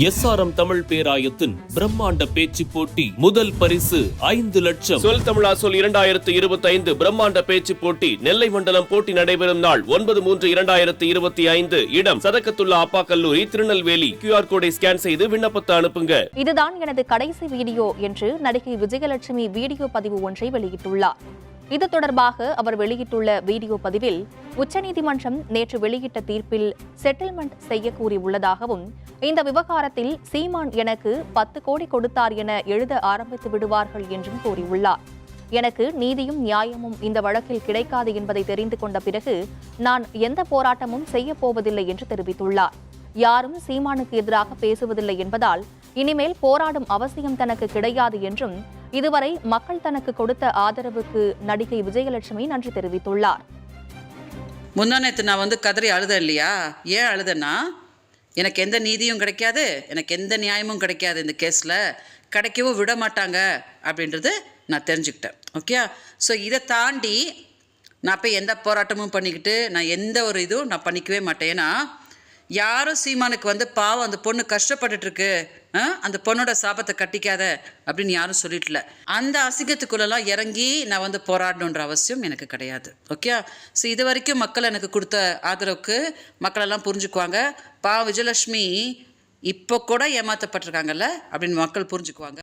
SRM Tamil பேராயத்தின் பிரம்மாண்ட பேச்சு போட்டி முதல் பரிசு 5 லட்சம். சொல் தமிழா சொல் 2025 பிரம்மாண்ட பேச்சு போட்டி நெல்லை மண்டலம். போட்டி நடைபெறும் நாள் 9/3/2025. இடம் சதக்கத்துல்லா அப்பா கல்லூரி, திருநெல்வேலி. QR கோடை ஸ்கேன் செய்து விண்ணப்பத்தை அனுப்புங்க. இதுதான் எனது கடைசி வீடியோ என்று நடிகை விஜயலட்சுமி வீடியோ பதிவு ஒன்றை வெளியிட்டுள்ளார். இது தொடர்பாக அவர் வெளியிட்டுள்ள வீடியோ பதிவில் உச்சநீதிமன்றம் நேற்று வெளியிட்ட தீர்ப்பில் செட்டில்மெண்ட் செய்ய கூறியுள்ளதாகவும், இந்த விவகாரத்தில் சீமான் எனக்கு 10 கோடி கொடுத்தார் என எழுத ஆரம்பித்து விடுவார்கள் என்றும் கூறியுள்ளார். எனக்கு நீதியும் நியாயமும் இந்த வழக்கில் கிடைக்காது என்பதை தெரிந்து கொண்ட பிறகு நான் எந்த போராட்டமும் செய்ய போவதில்லை என்று தெரிவித்துள்ளார். யாரும் சீமானுக்கு எதிராக பேசுவதில்லை என்பதால் இனிமேல் போராடும் அவசியம் தனக்கு கிடையாது என்றும், இதுவரை மக்கள் தனக்கு கொடுத்த ஆதரவுக்கு நடிகை விஜயலட்சுமி நன்றி தெரிவித்துள்ளார். முந்தானத்து நான் கதறி அழுதேன் இல்லையா? ஏன் அழுதேன்னா, எனக்கு எந்த நீதியும் கிடைக்காது, எனக்கு எந்த நியாயமும் கிடைக்காது, இந்த கேஸில் கிடைக்கவும் விட மாட்டாங்க அப்படின்றது நான் தெரிஞ்சுக்கிட்டேன். ஓகே, ஸோ இதை தாண்டி நான் போய் எந்த போராட்டமும் பண்ணிக்கிட்டு நான் எந்த ஒரு இதுவும் நான் பண்ணிக்கவே மாட்டேன். ஏன்னா யாரும் சீமானுக்கு பாவம் அந்த பொண்ணு கஷ்டப்பட்டுட்டு இருக்கு, அந்த பொண்ணோட சாபத்தை கட்டிக்காத அப்படின்னு யாரும் சொல்லிட்டல. அந்த அசிங்கத்துக்குள்ளெல்லாம் இறங்கி நான் போராடணுன்ற அவசியம் எனக்கு கிடையாது. ஓகே, ஸோ இது வரைக்கும் மக்கள் எனக்கு கொடுத்த ஆதரவுக்கு மக்களெல்லாம் புரிஞ்சுக்குவாங்க. விஜயலட்சுமி இப்போ கூட ஏமாற்றப்பட்டிருக்காங்கல்ல அப்படின்னு மக்கள் புரிஞ்சுக்குவாங்க.